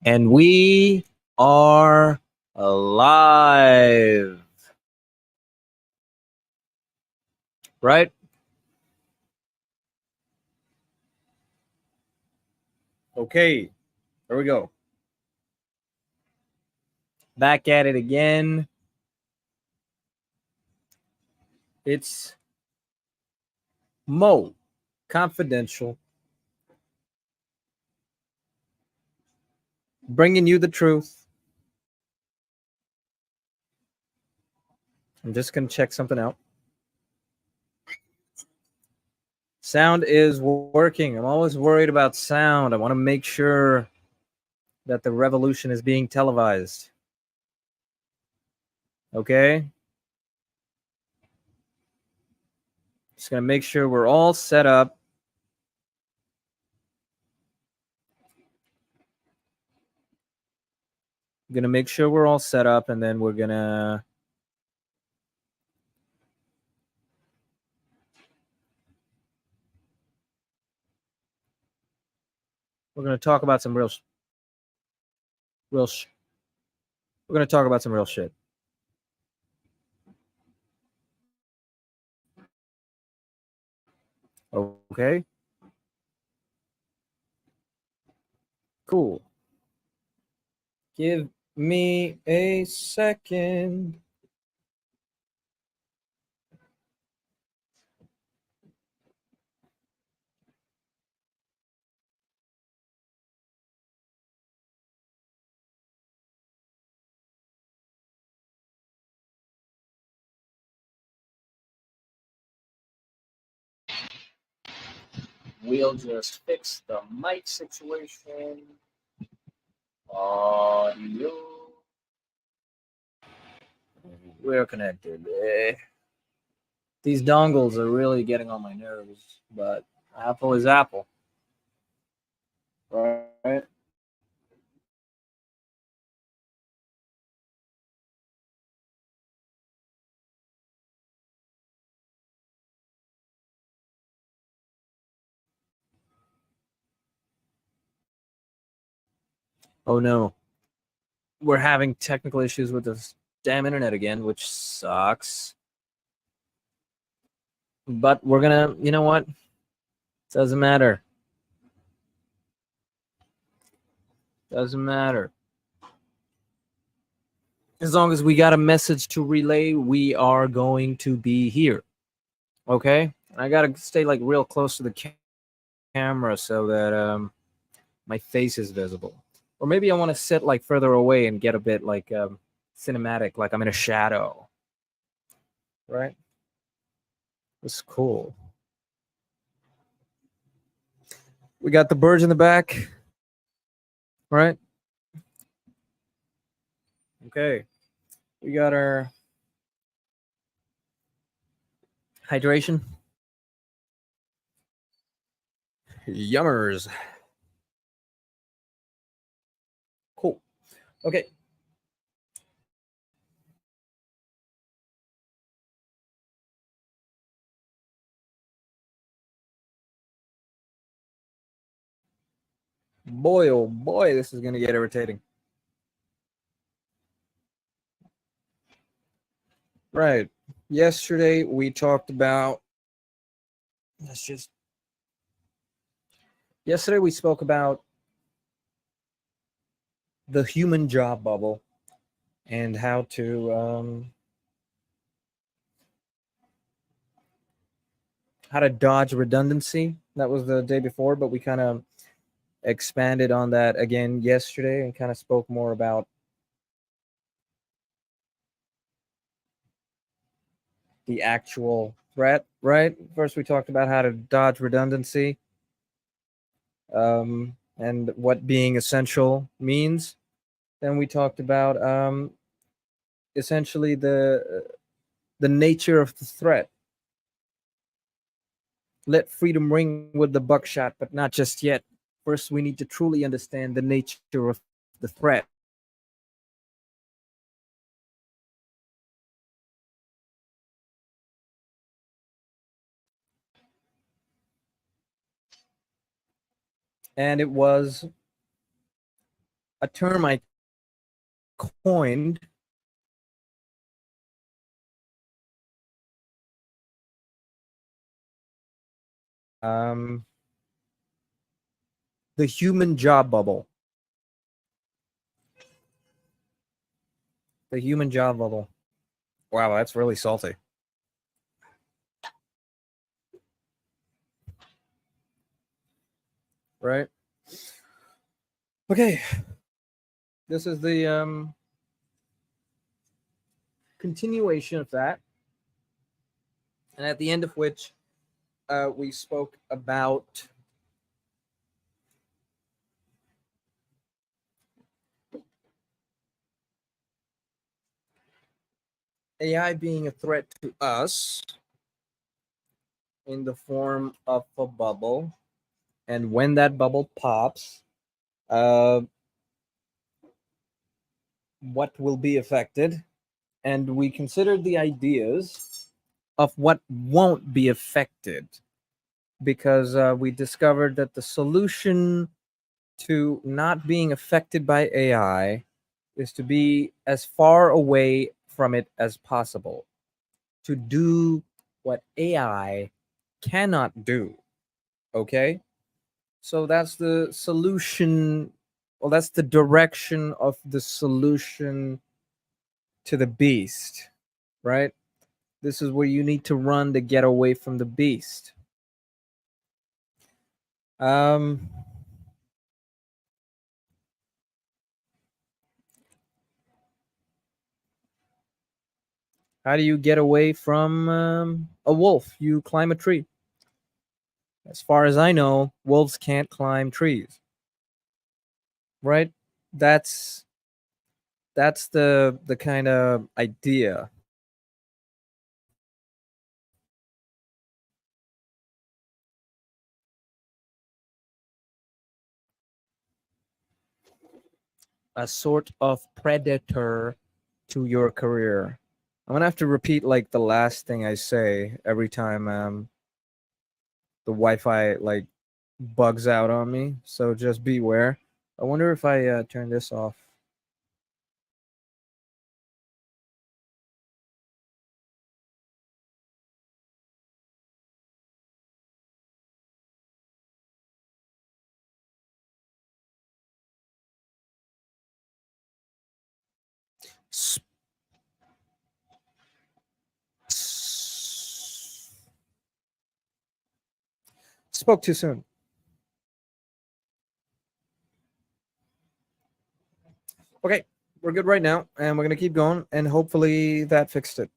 And we are alive. Right? Okay, here we go. Back at it again. It's Mo Confidential, bringing you the truth. I'm just going to check something out. Sound is working. I'm always worried about sound. I want to make sure that the revolution is being televised. Okay? Just going to make sure we're all set up. I'm going to make sure we're all set up, and then we're going to talk about some real we're going to talk about some real shit. Okay? Cool. Give me a second. We'll just fix the mic situation. Audio. We're connected. These dongles are really getting on my nerves, but Apple is Apple. Right? Oh no. We're having technical issues with this damn internet again, which sucks. But we're gonna, you know what? Doesn't matter. Doesn't matter. As long as we got a message to relay, we are going to be here. Okay? I gotta stay like real close to the camera so that my face is visible. Or maybe I want to sit like further away and get a bit like cinematic, like I'm in a shadow. Right? It's cool. We got the birds in the back. Right? Okay. We got our hydration. Yummers. Cool. Okay. Boy, oh boy, this is going to get irritating. Right. Yesterday we talked about. Yesterday we spoke about the human job bubble and how to dodge redundancy. That was the day before, but we kind of expanded on that again yesterday and kind of spoke more about the actual threat, right? First, we talked about how to dodge redundancy and what being essential means. Then we talked about essentially the nature of the threat. Let freedom ring with the buckshot, but not just yet. First, we need to truly understand the nature of the threat. And it was a term I coined, um, the human job bubble. The human job bubble. Wow, that's really salty. Right? Okay. This is the continuation of that. And at the end of which we spoke about AI being a threat to us in the form of a bubble. And when that bubble pops, uh, what will be affected? And we considered the ideas of what won't be affected because we discovered that the solution to not being affected by AI is to be as far away from it as possible, to do what AI cannot do. Okay? So that's the solution. Well, that's the direction of the solution to the beast, right? This is where you need to run to get away from the beast. Um, how do you get away from a wolf? You climb a tree. As far as I know, wolves can't climb trees, right? That's that's the kind of idea. A sort of predator to your career. I'm gonna have to repeat like the last thing I say every time the Wi-Fi like bugs out on me. So just beware. I wonder if I turn this off. S- Spoke too soon. Okay, we're good right now, and we're gonna keep going, and hopefully that fixed it.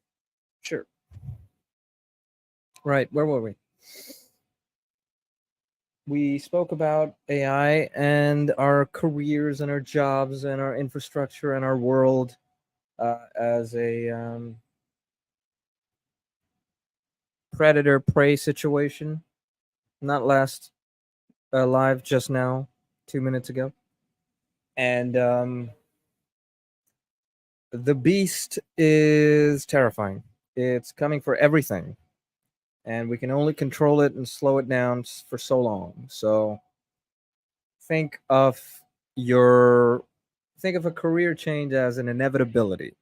Sure. Right. Where were we? We spoke about AI and our careers and our jobs and our infrastructure and our world as a predator prey situation. Not last live just now, 2 minutes ago. And the beast is terrifying. It's coming for everything, and we can only control it and slow it down for so long. So think of your think of a career change as an inevitability.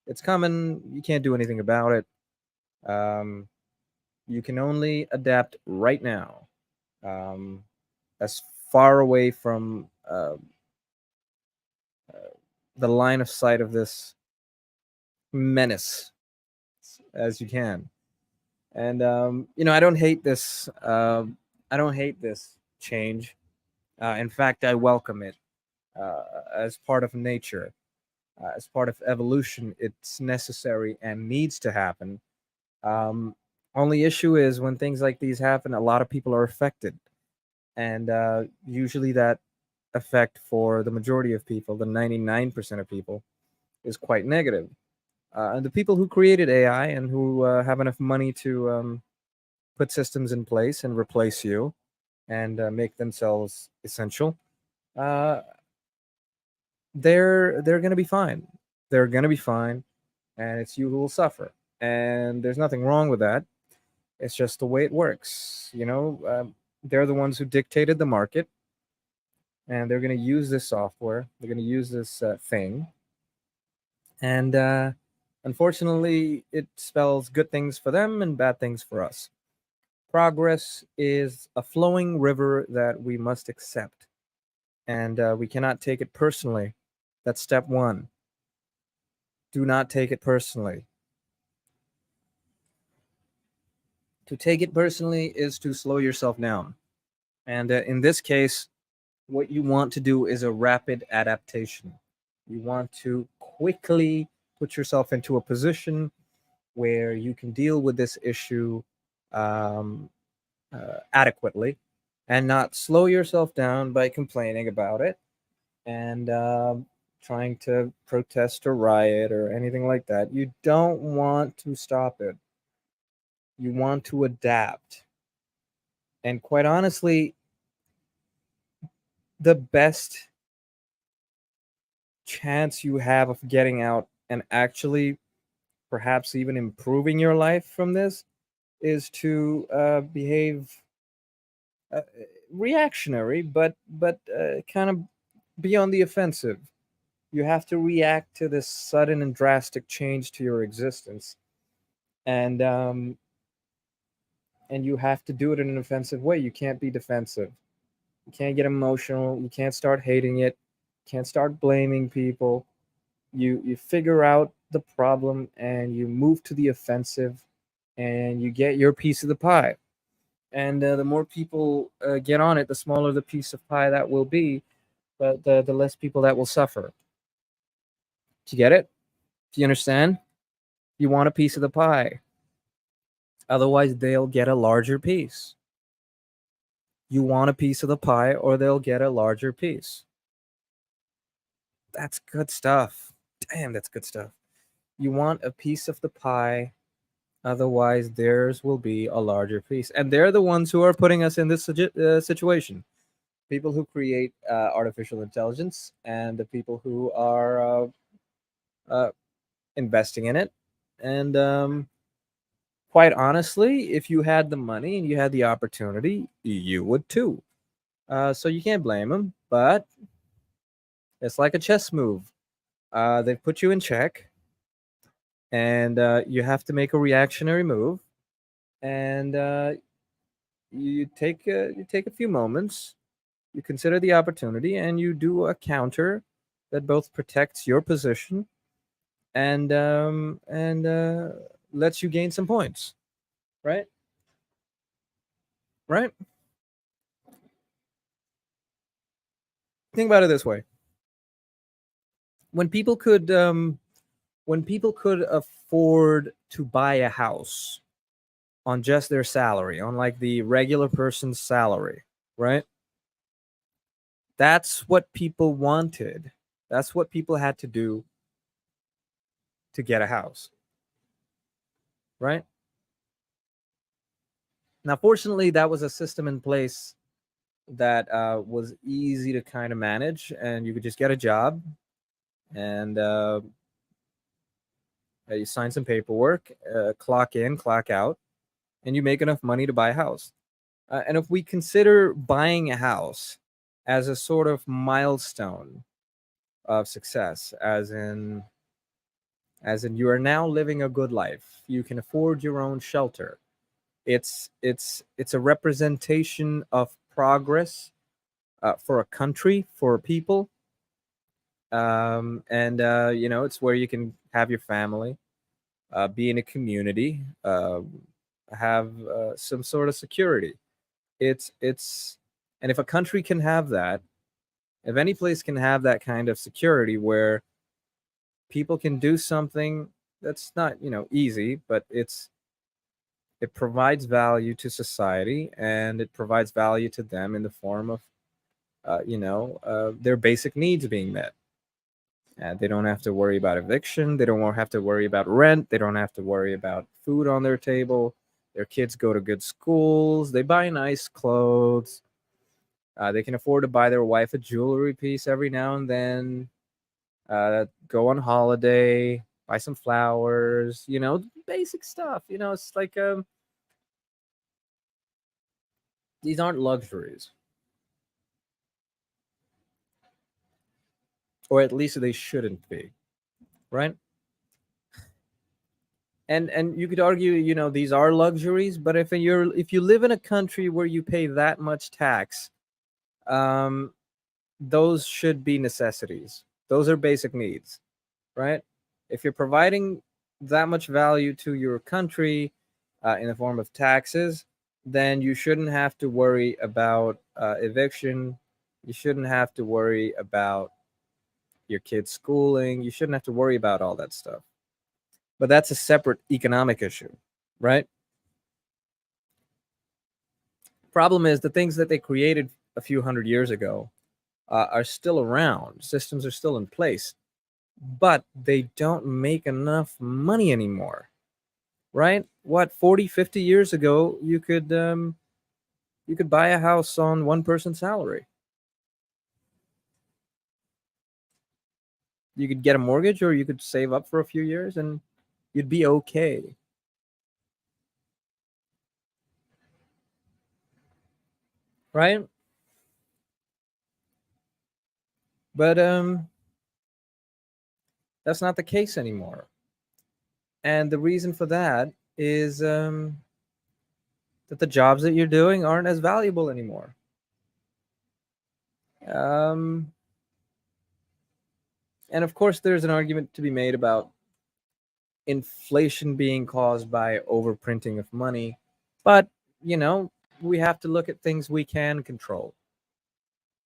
It's coming. You can't do anything about it. Um, you can only adapt right now, as far away from the line of sight of this menace as you can. And I don't hate this. I don't hate this change. In fact, I welcome it as part of nature, as part of evolution. It's necessary and needs to happen. Um, Only issue is when things like these happen, a lot of people are affected, and usually that effect for the majority of people, the 99% of people, is quite negative. And the people who created AI and who have enough money to put systems in place and replace you and make themselves essential, uh, they're going to be fine. They're going to be fine, and it's you who will suffer. And there's nothing wrong with that. It's just the way it works. They're the ones who dictated the market, and they're going to use this software. They're going to use this thing, and unfortunately, it spells good things for them and bad things for us. Progress is a flowing river that we must accept, and we cannot take it personally. That's step one. Do not take it personally. To take it personally is to slow yourself down. And in this case, what you want to do is a rapid adaptation. You want to quickly put yourself into a position where you can deal with this issue um, adequately and not slow yourself down by complaining about it and trying to protest or riot or anything like that. You don't want to stop it. You want to adapt. And quite honestly, the best chance you have of getting out and actually perhaps even improving your life from this is to behave uh, reactionary, but kind of be on the offensive. You have to react to this sudden and drastic change to your existence, and um, and you have to do it in an offensive way. You can't be defensive. You can't get emotional. You can't start hating it. You can't start blaming people. You figure out the problem and you move to the offensive, and you get your piece of the pie. And the more people get on it, the smaller the piece of pie that will be, but the less people that will suffer. Do you get it? Do you understand? You want a piece of the pie. Otherwise, they'll get a larger piece. You want a piece of the pie, or they'll get a larger piece. That's good stuff. Damn, that's good stuff. You want a piece of the pie, otherwise, theirs will be a larger piece. And they're the ones who are putting us in this situation. People who create artificial intelligence and the people who are uh, investing in it. And quite honestly, if you had the money and you had the opportunity, you would too. So you can't blame them, but it's like a chess move. They put you in check, and you have to make a reactionary move, and you take a few moments, you consider the opportunity, and you do a counter that both protects your position and lets you gain some points. Right, right. Think about it this way: when people could afford to buy a house on just their salary, on like the regular person's salary, right? That's what people wanted. That's what people had to do to get a house, right? Now, fortunately, that was a system in place that was easy to kind of manage, and you could just get a job and you sign some paperwork, clock in, clock out, and you make enough money to buy a house. And if we consider buying a house as a sort of milestone of success, as in you are now living a good life, you can afford your own shelter. It's a representation of progress for a country, for people, and it's where you can have your family, be in a community, have some sort of security. It's and if a country can have that, if any place can have that kind of security where people can do something that's not easy, but it provides value to society, and it provides value to them in the form of their basic needs being met. They don't have to worry about eviction. They don't have to worry about rent. They don't have to worry about food on their table. Their kids go to good schools. They buy nice clothes. They can afford to buy their wife a jewelry piece every now and then. Go on holiday, buy some flowers. Basic stuff. It's like these aren't luxuries. or at least they shouldn't be, right? And you could argue, these are luxuries, but if you live in a country where you pay that much tax, um, those should be necessities. Those are basic needs, right? If you're providing that much value to your country in the form of taxes, then you shouldn't have to worry about eviction. You shouldn't have to worry about your kids' schooling. You shouldn't have to worry about all that stuff. But that's a separate economic issue, right? Problem is the things that they created a few hundred years ago are still around. Systems are still in place, but they don't make enough money anymore, right? What, 40, 50 years ago, you could buy a house on one person's salary. You could get a mortgage, or you could save up for a few years and you'd be okay. Right? But that's not the case anymore. And the reason for that is that the jobs that you're doing aren't as valuable anymore. Um, and of course, there's an argument to be made about inflation being caused by overprinting of money. But, you know, we have to look at things we can control.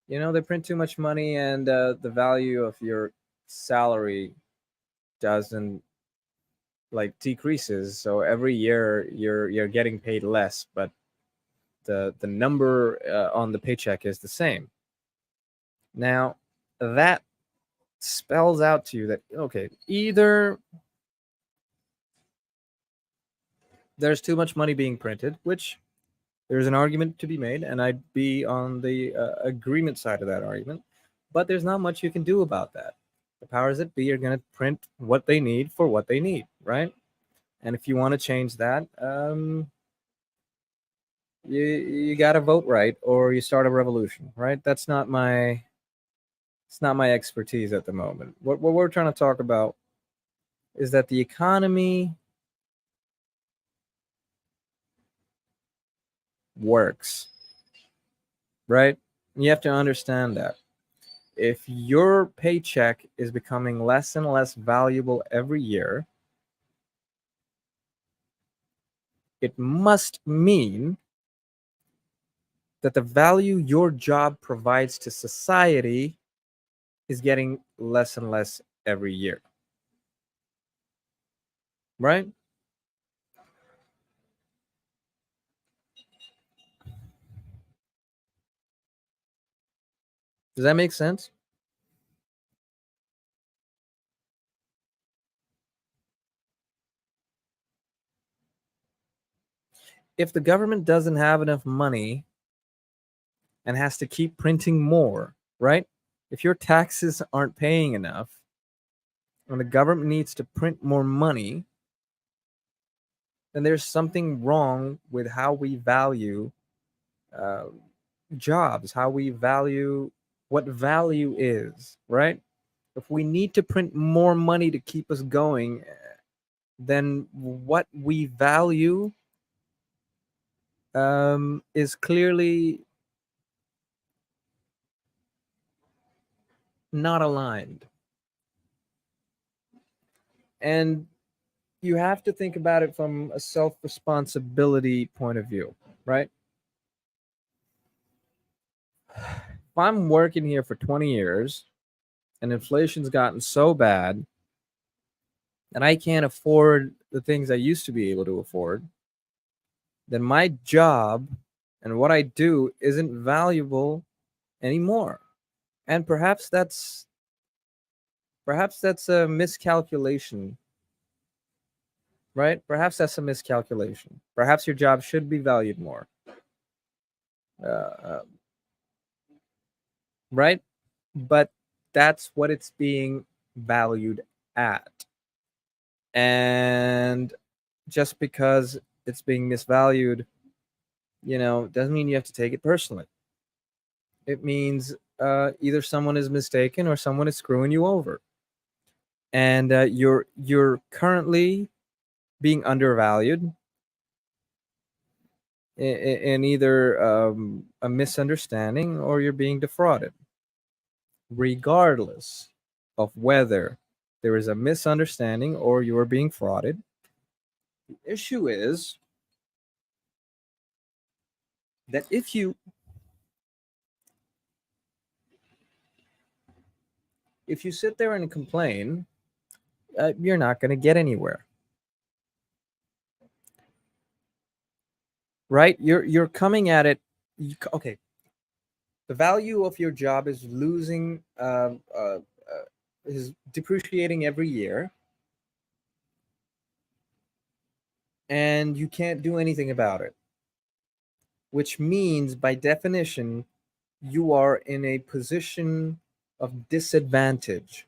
They print too much money, and the value of your salary doesn't like decreases. So every year you're getting paid less, but the number on the paycheck is the same. Now, that spells out to you that, okay, either there's too much money being printed, which there's an argument to be made, and I'd be on the agreement side of that argument, but there's not much you can do about that. The powers that be are going to print what they need for what they need, right? And if you want to change that, you got to vote right, or you start a revolution, right? It's not my expertise at the moment. What we're trying to talk about is that the economy works, right? You have to understand that if your paycheck is becoming less and less valuable every year, it must mean that the value your job provides to society is getting less and less every year, right? Does that make sense? If the government doesn't have enough money and has to keep printing more, right? If your taxes aren't paying enough and the government needs to print more money, then there's something wrong with how we value uh, jobs, how we value what value is, right? If we need to print more money to keep us going, then what we value is clearly not aligned. And you have to think about it from a self responsibility point of view, right? If I'm working here for 20 years and inflation's gotten so bad and I can't afford the things I used to be able to afford, then my job and what I do isn't valuable anymore. And perhaps that's a miscalculation, right? Perhaps that's a miscalculation. Perhaps your job should be valued more, uh, right? But that's what it's being valued at. And just because it's being misvalued, doesn't mean you have to take it personally. It means either someone is mistaken or someone is screwing you over, and you're currently being undervalued in either a misunderstanding or you're being defrauded, regardless of whether there is a misunderstanding or you are being frauded. The issue is that if you sit there and complain, you're not going to get anywhere, right? You're coming at it. Okay, the value of your job is losing, is depreciating every year, and you can't do anything about it, which means by definition you are in a position of disadvantage.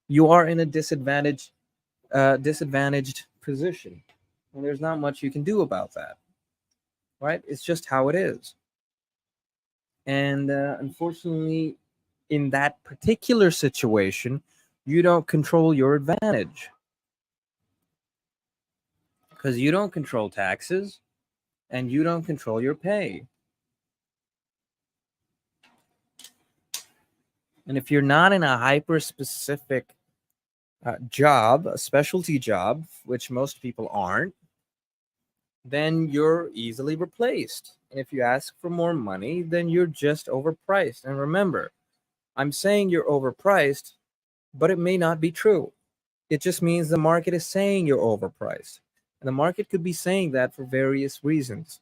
You are in a disadvantaged position, and there's not much you can do about that, right? It's just how it is. And unfortunately, in that particular situation, you don't control your advantage because you don't control taxes and you don't control your pay. And if you're not in a hyper specific job, a specialty job, which most people aren't, then you're easily replaced. And if you ask for more money, then you're just overpriced. And remember, I'm saying you're overpriced, but it may not be true. It just means the market is saying you're overpriced. And the market could be saying that for various reasons.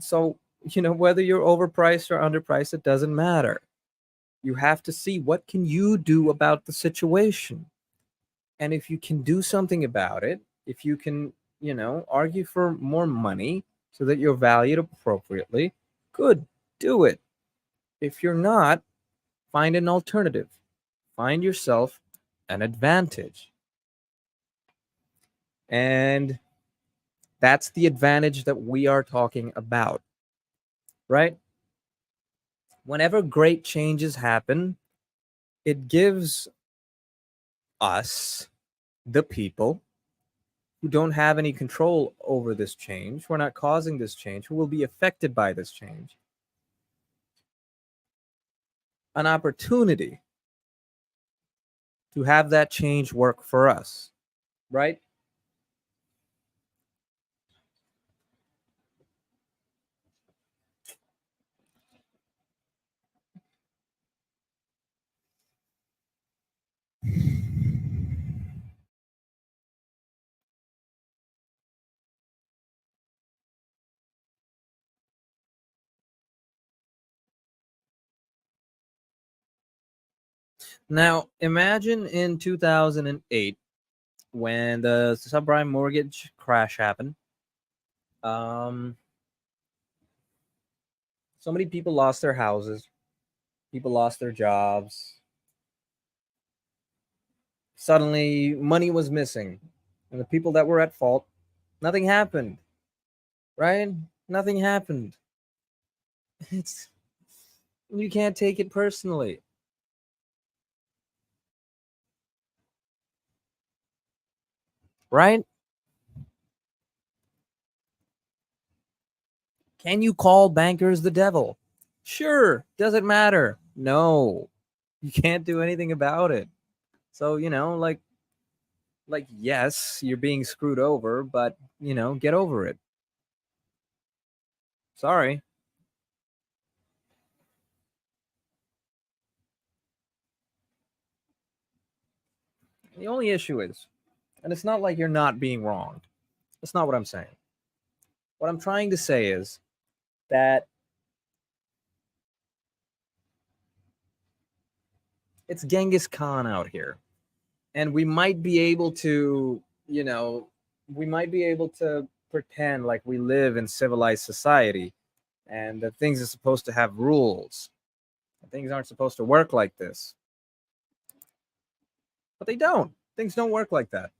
So, whether you're overpriced or underpriced, it doesn't matter. You have to see what can you do about the situation. And if you can do something about it, if you can, argue for more money so that you're valued appropriately, good, do it. If you're not, find an alternative. Find yourself an advantage. And that's the advantage that we are talking about, right? Whenever great changes happen, it gives us, the people, who don't have any control over this change, who are not causing this change, who will be affected by this change, an opportunity to have that change work for us, right? Now, imagine in 2008 when the subprime mortgage crash happened. Um, so many people lost their houses, people lost their jobs. Suddenly, money was missing, and the people that were at fault, nothing happened, right? Nothing happened. It's You can't take it personally, right? Can you call bankers the devil? Sure. Does it matter? No. You can't do anything about it. So, like yes, you're being screwed over, but, get over it. Sorry. The only issue is, and it's not like you're not being wronged. That's not what I'm saying. What I'm trying to say is that it's Genghis Khan out here. And we might be able to, we might be able to pretend like we live in civilized society and that things are supposed to have rules. Things aren't supposed to work like this. But they don't. Things don't work like that.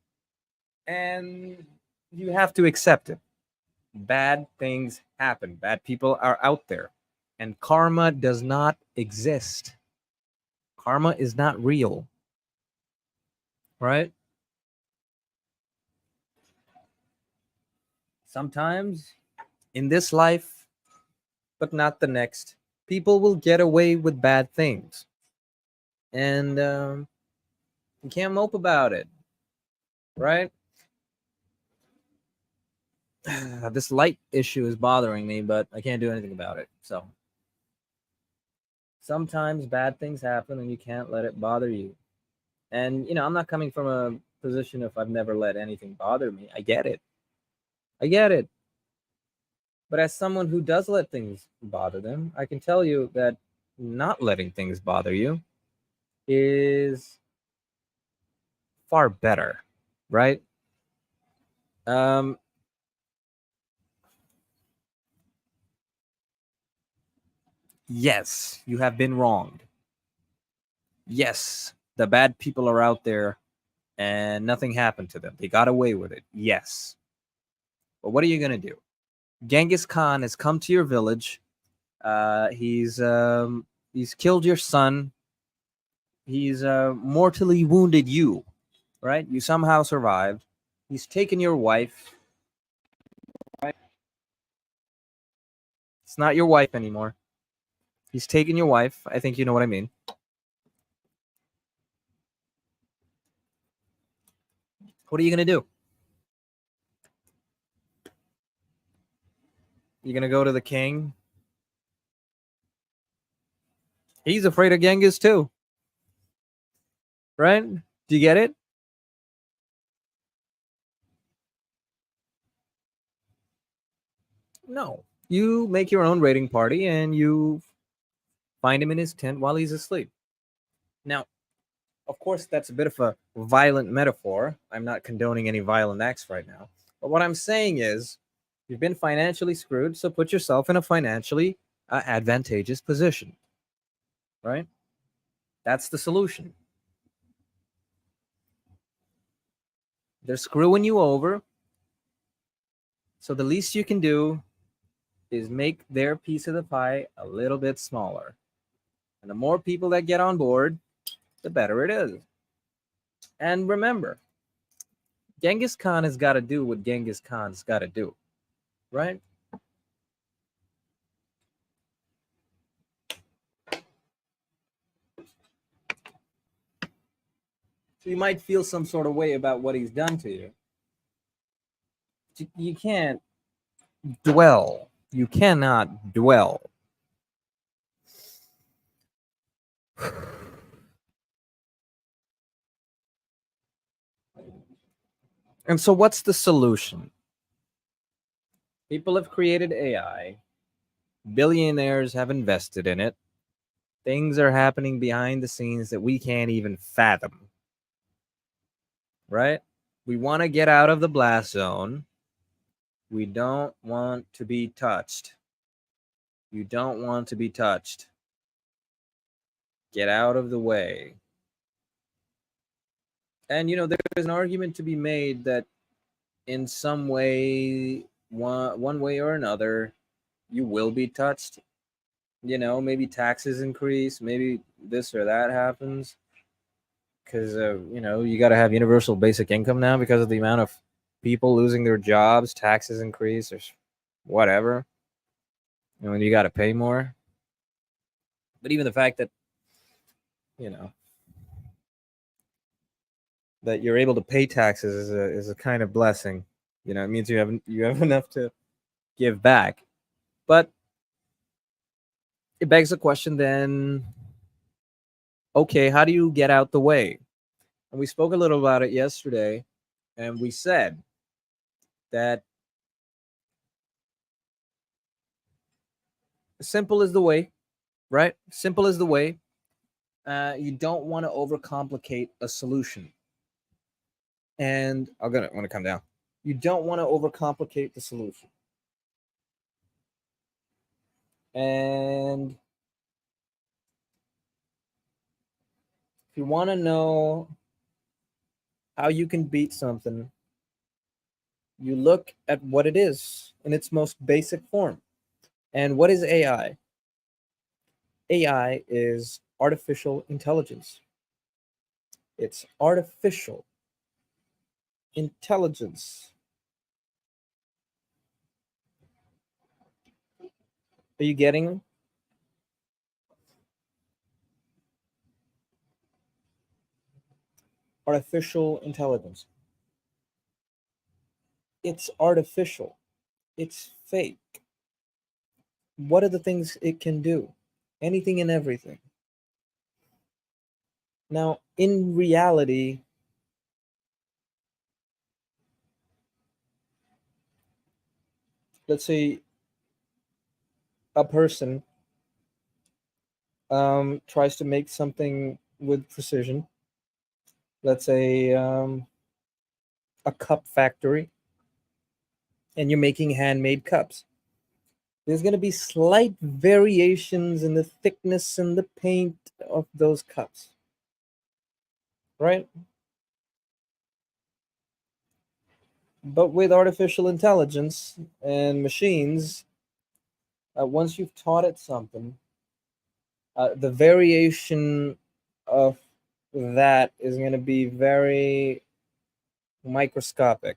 And you have to accept it. Bad things happen. Bad people are out there. And karma does not exist. Karma is not real, right? Sometimes in this life, but not the next, people will get away with bad things. And you can't mope about it, right? This light issue is bothering me, but I can't do anything about it. So sometimes bad things happen and you can't let it bother you. And, I'm not coming from a position of I've never let anything bother me. I get it. I get it. But as someone who does let things bother them, I can tell you that not letting things bother you is far better, right? Um, yes, you have been wronged. Yes, the bad people are out there and nothing happened to them. They got away with it. Yes. But what are you going to do? Genghis Khan has come to your village. He's killed your son. He's mortally wounded you, right? You somehow survived. He's taken your wife. Right? It's not your wife anymore. He's taken your wife. I think you know what I mean. What are you going to do? You're going to go to the king. He's afraid of Genghis too, right? Do you get it? No. You make your own raiding party and you find him in his tent while he's asleep. Now, of course, that's a bit of a violent metaphor. I'm not condoning any violent acts right now. But what I'm saying is, you've been financially screwed, so put yourself in a financially advantageous position, right? That's the solution. They're screwing you over, so the least you can do is make their piece of the pie a little bit smaller. And the more people that get on board, the better it is. And remember, Genghis Khan has got to do what Genghis Khan's got to do, right? So you might feel some sort of way about what he's done to you. You can't dwell. You cannot dwell. And so, what's the solution? People have created AI, billionaires have invested in it. Things are happening behind the scenes that we can't even fathom, right? We want to get out of the blast zone. We don't want to be touched. You don't want to be touched. Get out of the way. And there's an argument to be made that in some way, one way or another, you will be touched. Maybe taxes increase, maybe this or that happens, because you got to have universal basic income now because of the amount of people losing their jobs. Taxes increase or whatever, and you got to pay more. But even the fact that you know that you're able to pay taxes is a kind of blessing. It means you have enough to give back. But it begs the question then, okay, how do you get out the way? And we spoke a little about it yesterday, and we said that simple is the way, right? Simple is the way. You don't want to overcomplicate a solution. And I'm gonna come down. You don't want to overcomplicate the solution. And if you want to know how you can beat something, you look at what it is in its most basic form. And what is AI? AI is artificial intelligence. It's artificial intelligence. Are you getting? Artificial intelligence. It's artificial. It's fake. What are the things it can do? Anything and everything. Now, in reality, let's say a person tries to make something with precision. Let's say a cup factory, and you're making handmade cups. There's going to be slight variations in the thickness and the paint of those cups, right? But with artificial intelligence and machines, once you've taught it something, the variation of that is going to be very microscopic.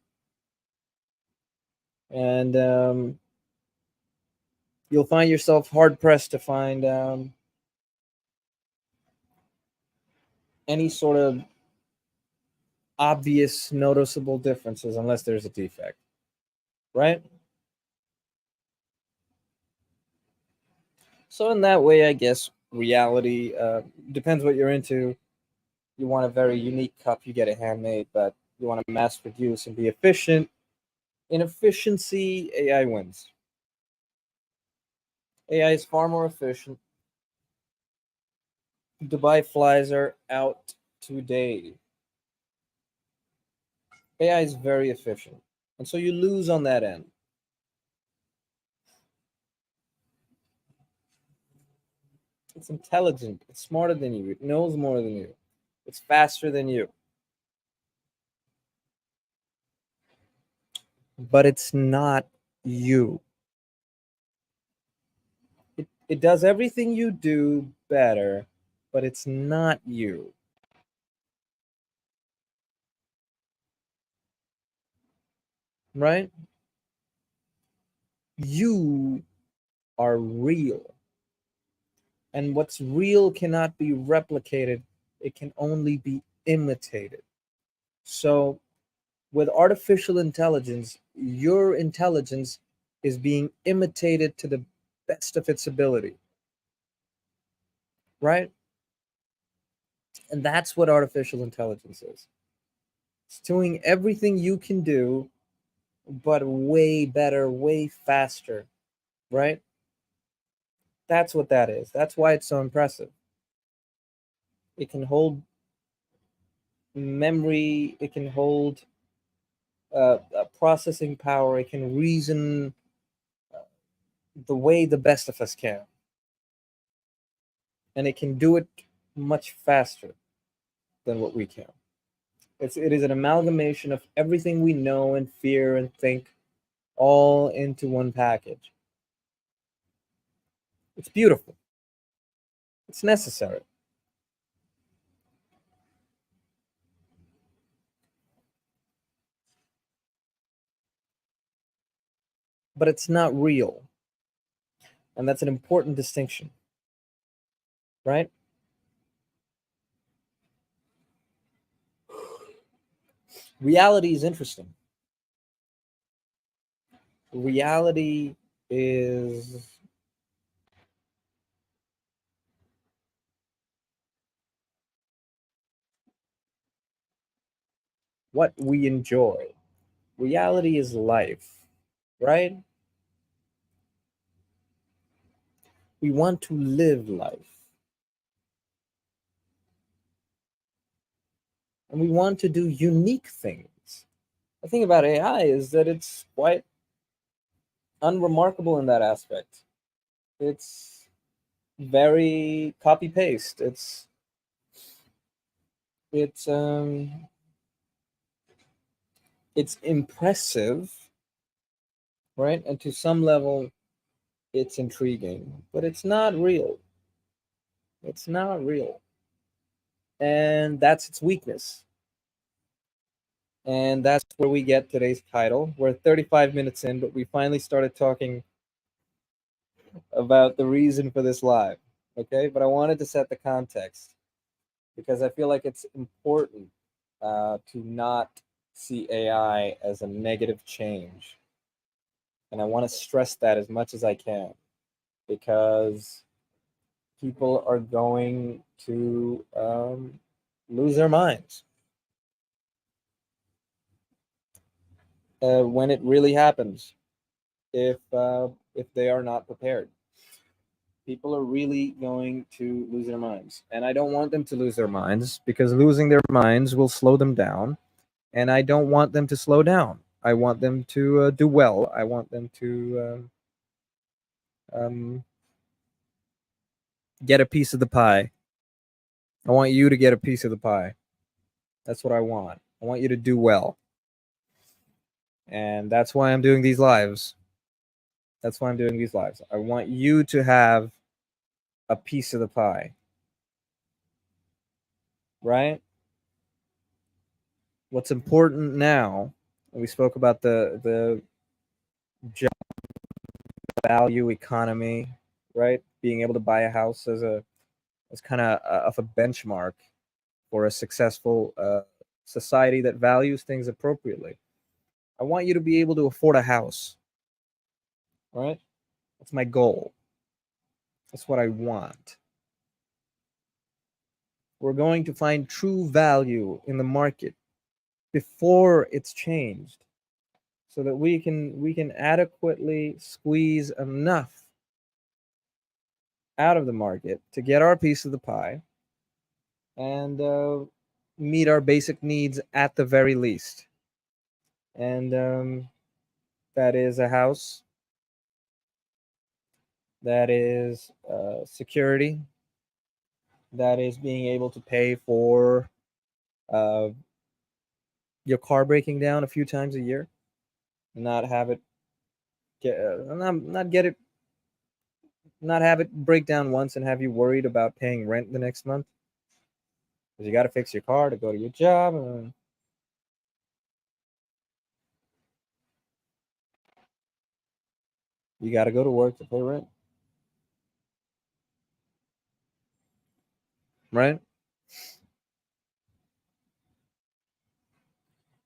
And you'll find yourself hard pressed to find any sort of obvious, noticeable differences unless there's a defect, right? So, in that way, I guess reality depends what you're into. You want a very unique cup, you get it handmade, but you want to mass produce and be efficient. In efficiency, AI wins. AI is far more efficient. Dubai flies are out today. AI is very efficient. And so you lose on that end. It's intelligent. It's smarter than you. It knows more than you. It's faster than you. But it's not you. It does everything you do better, but it's not you. Right? You are real. And what's real cannot be replicated, it can only be imitated. So, with artificial intelligence, your intelligence is being imitated to the best of its ability, right? And that's what artificial intelligence is. It's doing everything you can do, but way better, way faster, right? That's what that is. That's why it's so impressive. It can hold memory, it can hold processing power, it can reason the way the best of us can. And it can do it much faster than what we can. It is an amalgamation of everything we know and fear and think all into one package. It's beautiful. It's necessary. But it's not real. And that's an important distinction, right? Reality is interesting. Reality is what we enjoy. Reality is life, right? We want to live life. And we want to do unique things. The thing about AI is that it's quite unremarkable in that aspect. It's very copy paste. It's it's impressive, right? And to some level it's intriguing, but it's not real. It's not real. And that's its weakness. And that's where we get today's title. We're 35 minutes in, but we finally started talking about the reason for this live. Okay, but I wanted to set the context because I feel like it's important to not see AI as a negative change. And I want to stress that as much as I can because people are going to lose their minds when it really happens if they are not prepared. People are really going to lose their minds, and I don't want them to lose their minds because losing their minds will slow them down, and I don't want them to slow down. I want them to do well. I want them to get a piece of the pie. I want you to get a piece of the pie. That's what I want. I want you to do well. And that's why I'm doing these lives. That's why I'm doing these lives. I want you to have a piece of the pie. Right? What's important now, we spoke about the job value economy, right? Being able to buy a house as kind of a benchmark for a successful society that values things appropriately. I want you to be able to afford a house, right? That's my goal. That's what I want. We're going to find true value in the market before it's changed so that we can adequately squeeze enough out of the market to get our piece of the pie and meet our basic needs at the very least. And that is a house, that is security, that is being able to pay for uh, your car breaking down a few times a year, not have it not get it, not have it break down once and have you worried about paying rent the next month because you got to fix your car to go to your job. You got to go to work to pay rent, right?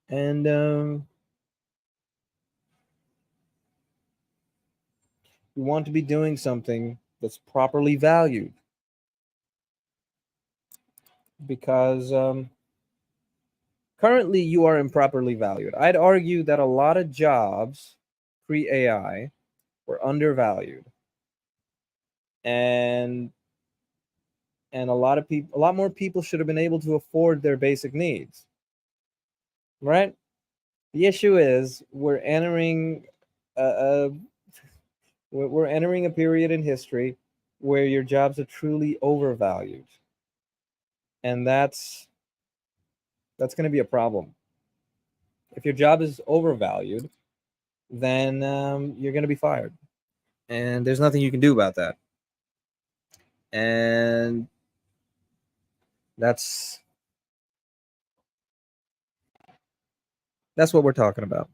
And you want to be doing something that's properly valued because currently you are improperly valued. I'd argue that a lot of jobs pre AI were undervalued, and a lot more people should have been able to afford their basic needs, right? The issue is a, a we're entering a period in history where your jobs are truly overvalued, and that's going to be a problem. If your job is overvalued, then you're going to be fired, and there's nothing you can do about that. And that's that's what we're talking about.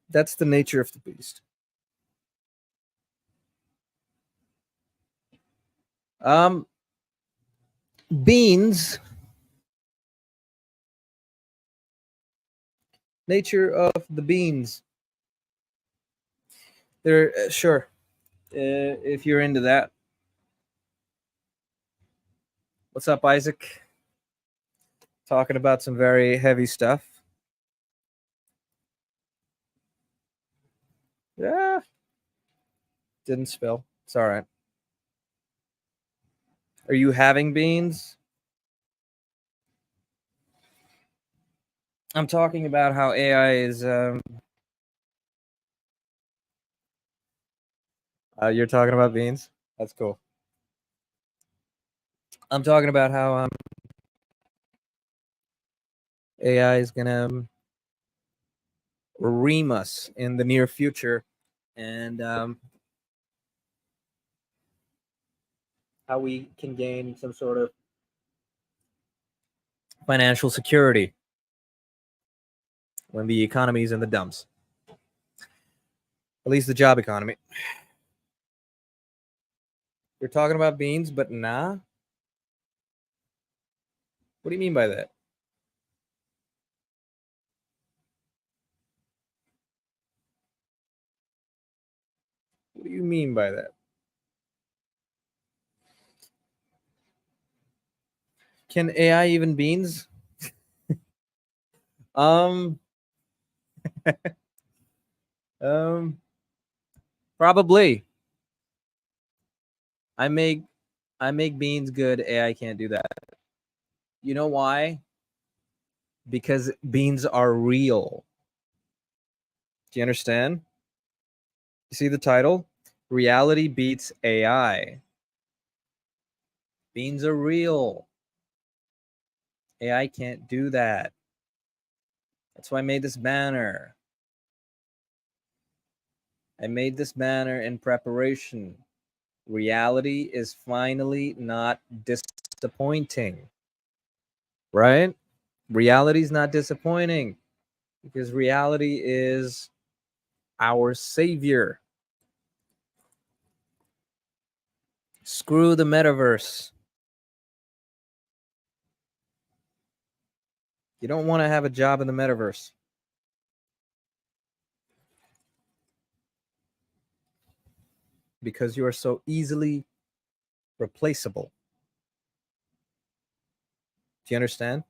That's the nature of the beast. Um, beans, nature of the beans. They're sure if you're into that. What's up, Isaac? Talking about some very heavy stuff. Yeah, didn't spill. It's all right. Are you having beans? I'm talking about how AI is. You're talking about beans. That's cool. I'm talking about how AI is gonna ream us in the near future, and how we can gain some sort of financial security when the economy is in the dumps. At least the job economy. You're talking about beans, but nah. What do you mean by that? What do you mean by that? Can AI even beans? um, um, probably. I make I make beans good. AI can't do that. You know why? Because beans are real. Do you understand? You see the title? Reality beats AI. Beans are real. AI can't do that. That's why I made this banner. I made this banner in preparation. Reality is finally not disappointing, right? Reality is not disappointing because reality is our savior. Screw the metaverse. You don't want to have a job in the metaverse because you are so easily replaceable. Do you understand?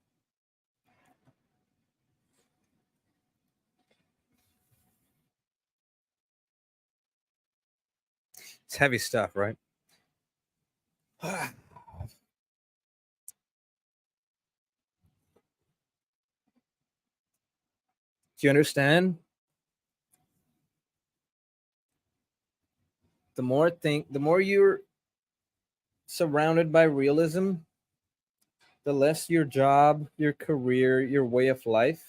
It's heavy stuff, right? Do you understand? The more you're surrounded by realism, the less your job, your career, your way of life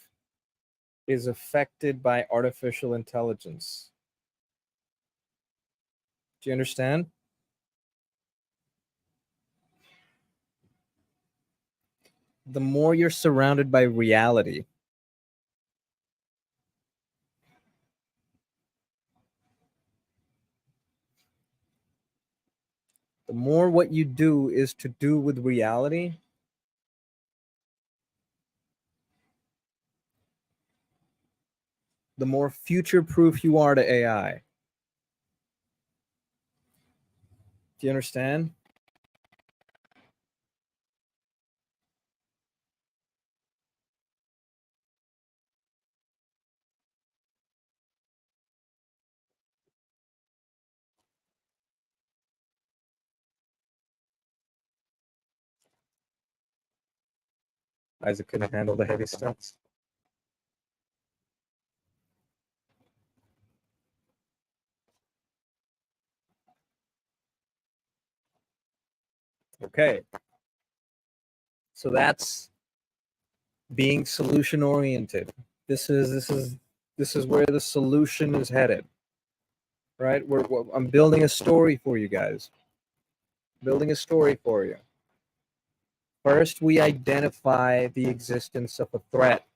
is affected by artificial intelligence. Do you understand? The more you're surrounded by reality, the more what you do is to do with reality, the more future proof you are to AI. Do you understand? Isaac couldn't handle the heavy stuff. Okay. So that's being solution oriented. This is where the solution is headed. Right? I'm building a story for you guys. Building a story for you. First, we identify the existence of a threat.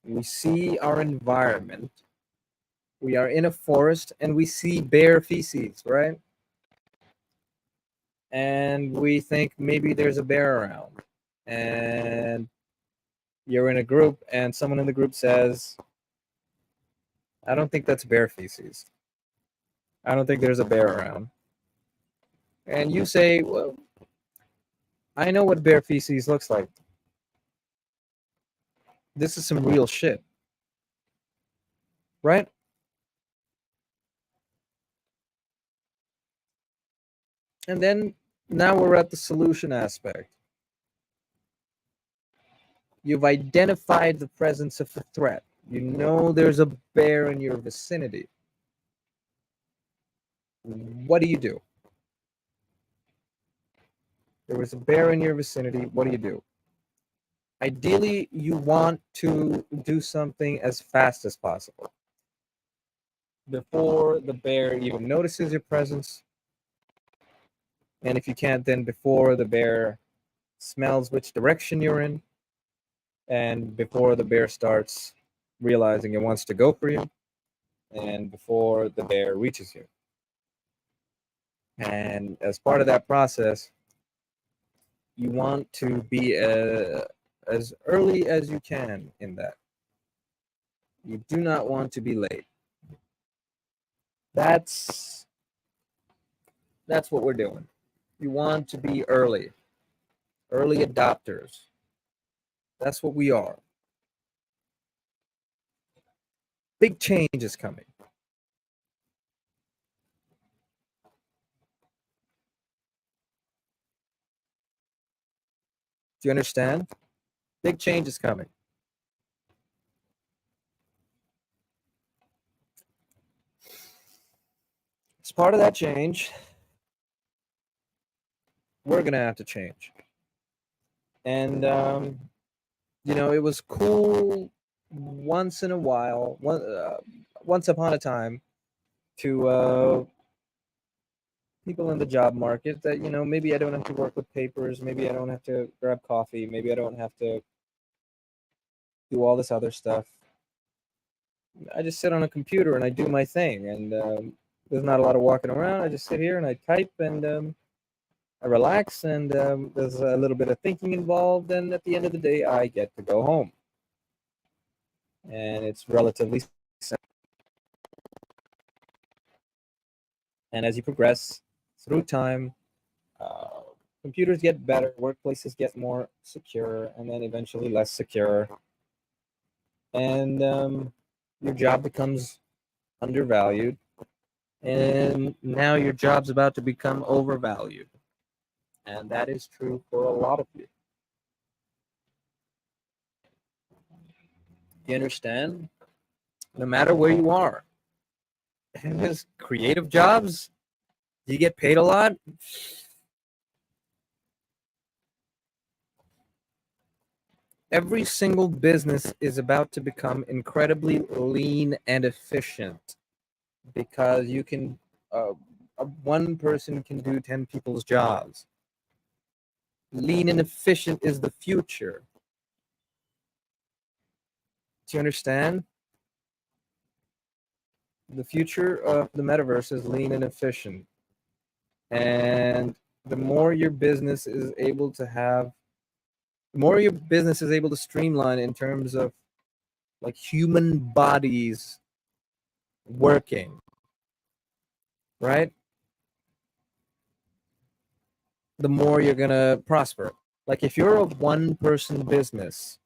We see our environment. We are in a forest and we see bear feces, right? And we think maybe there's a bear around. And you're in a group and someone in the group says, I don't think that's bear feces. I don't think there's a bear around. And you say, well, I know what bear feces looks like. This is some real shit. Right? And then now we're at the solution aspect. You've identified the presence of a threat. You know there's a bear in your vicinity. What do you do? There was a bear in your vicinity. What do you do? Ideally, you want to do something as fast as possible. Before the bear even notices your presence, And if you can't, then before the bear smells which direction you're in, and before the bear starts realizing it wants to go for you, and before the bear reaches you. And as part of that process, you want to be as early as you can in that. You do not want to be late. That's what we're doing. You want to be early adopters. That's what we are. Big change is coming. Do you understand? Big change is coming. As part of that change, we're going to have to change. And, it was cool once in a while, once upon a time, to people in the job market that, maybe I don't have to work with papers, maybe I don't have to grab coffee, maybe I don't have to do all this other stuff. I just sit on a computer and I do my thing, and there's not a lot of walking around. I just sit here and I type, and I relax, and there's a little bit of thinking involved, and at the end of the day, I get to go home. And it's relatively simple. And as you progress through time, computers get better, workplaces get more secure, and then eventually less secure. And your job becomes undervalued, and now your job's about to become overvalued. And that is true for a lot of you. You understand? No matter where you are, and there's creative jobs, you get paid a lot. Every single business is about to become incredibly lean and efficient, because you can, one person can do 10 people's jobs. Lean and efficient is the future. Do you understand? The future of the metaverse is lean and efficient. And the more your business is able to streamline in terms of like human bodies working, right? The more you're going to prosper. Like if you're a one-person business,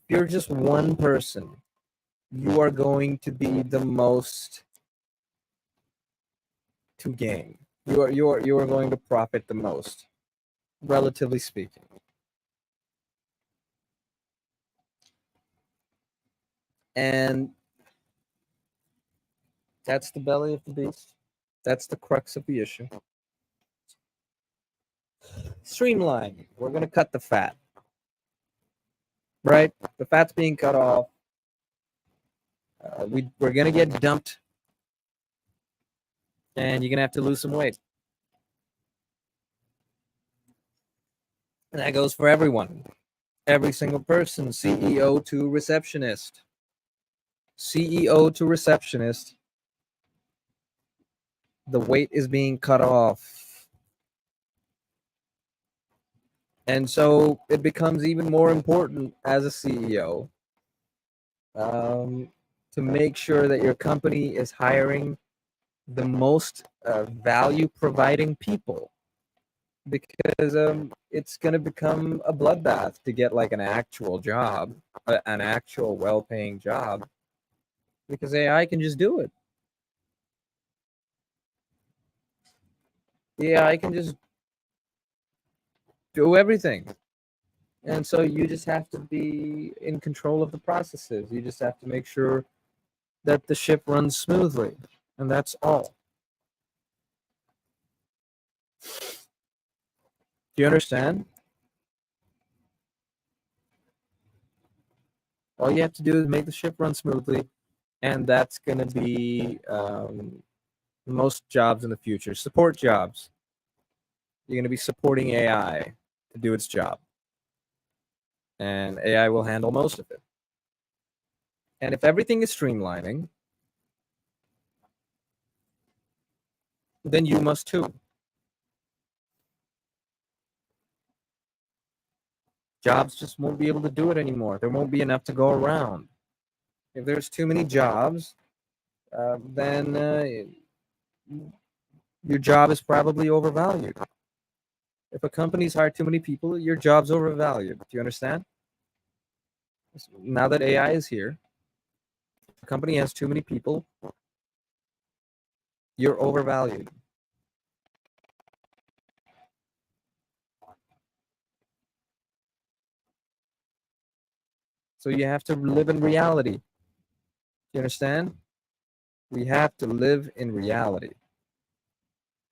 if you're just one person, you are going to be the most to gain. You are going to profit the most, relatively speaking. And that's the belly of the beast. That's the crux of the issue. Streamline. We're going to cut the fat. Right? The fat's being cut off. We're going to get dumped. And you're going to have to lose some weight. And that goes for everyone. Every single person. CEO to receptionist. CEO to receptionist. The weight is being cut off. And so it becomes even more important as a CEO to make sure that your company is hiring the most value-providing people, because it's going to become a bloodbath to get like an actual job, an actual well-paying job, because AI can just do it. AI can just do everything. And so you just have to be in control of the processes. You just have to make sure that the ship runs smoothly. And that's all. Do you understand? All you have to do is make the ship run smoothly. And that's going to be most jobs in the future. Support jobs. You're going to be supporting AI to do its job. And AI will handle most of it. And if everything is streamlining, then you must too. Jobs just won't be able to do it anymore. There won't be enough to go around. If there's too many jobs, then your job is probably overvalued. If a company's hired too many people, your job's overvalued. Do you understand? Now that AI is here, if a company has too many people, you're overvalued. So you have to live in reality. You understand? We have to live in reality.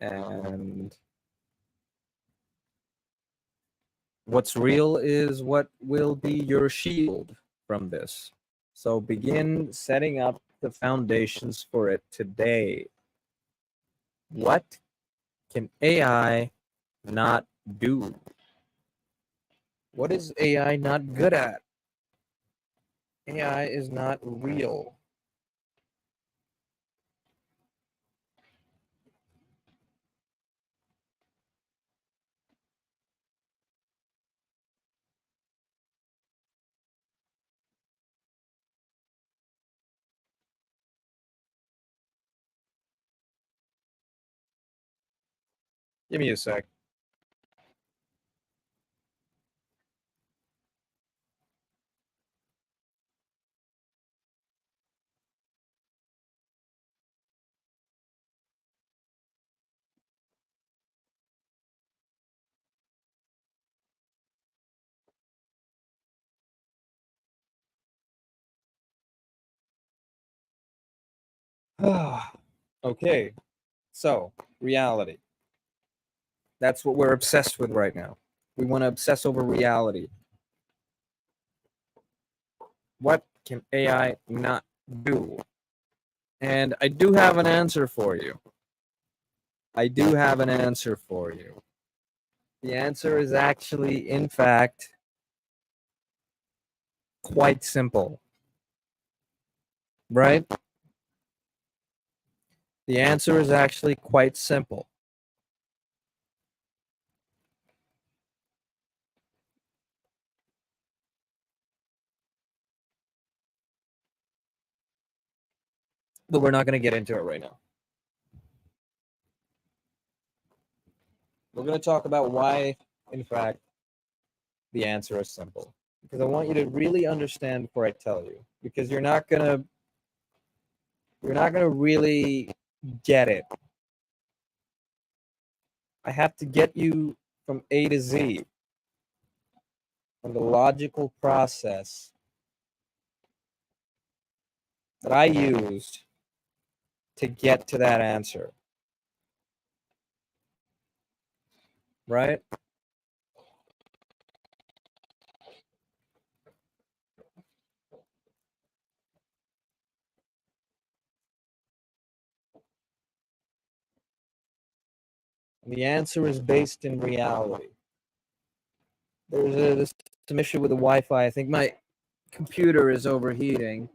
And what's real is what will be your shield from this. So begin setting up the foundations for it today. What can AI not do? What is AI not good at? AI is not real. Give me a sec. Okay, so reality. That's what we're obsessed with right now. We want to obsess over reality. What can AI not do? And I do have an answer for you. I do have an answer for you. The answer is actually, in fact, quite simple. Right? The answer is actually quite simple. But we're not going to get into it right now. We're going to talk about why, in fact, the answer is simple. Because I want you to really understand before I tell you. Because you're not going to really get it. I have to get you from A to Z on the logical process that I used to get to that answer. Right? And the answer is based in reality. There's some issue with the Wi-Fi. I think my computer is overheating,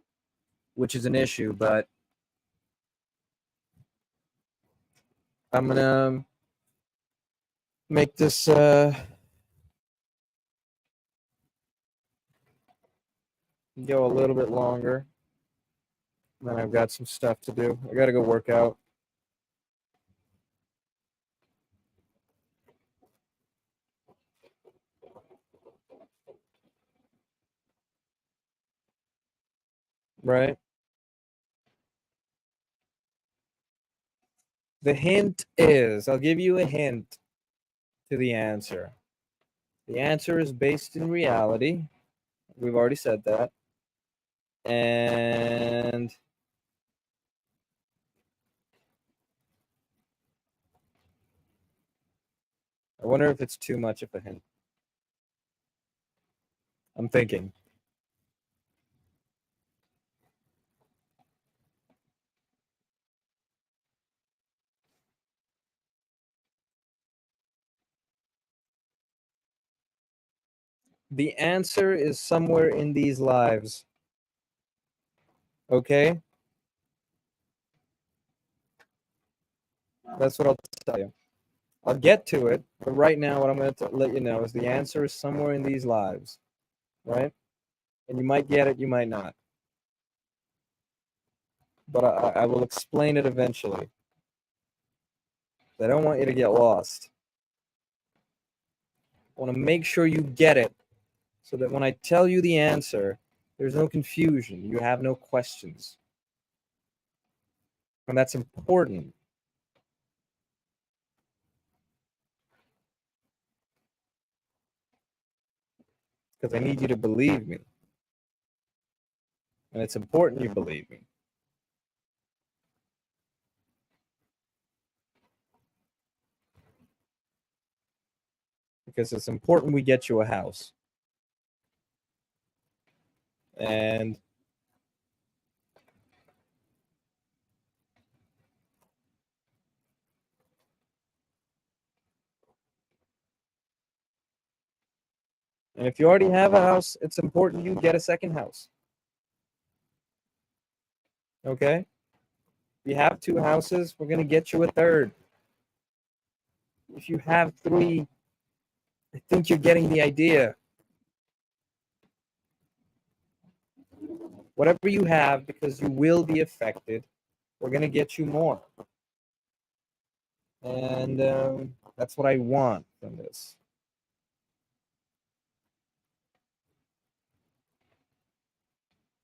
which is an issue, but I'm gonna make this go a little bit longer. Then I've got some stuff to do. I gotta go work out. Right? The hint is, I'll give you a hint to the answer. The answer is based in reality. We've already said that. And I wonder if it's too much of a hint. I'm thinking. The answer is somewhere in these lives. Okay? That's what I'll tell you. I'll get to it, but right now, what I'm going to let you know is the answer is somewhere in these lives, right? And you might get it, you might not. But I will explain it eventually. I don't want you to get lost. I want to make sure you get it so that when I tell you the answer, there's no confusion. You have no questions. And that's important. Because I need you to believe me. And it's important you believe me. Because it's important we get you a house. And if you already have a house, it's important you get a second house. Okay? If you have 2 houses, we're going to get you a third. If you have 3, I think you're getting the idea. Whatever you have, because you will be affected, we're going to get you more. And that's what I want from this.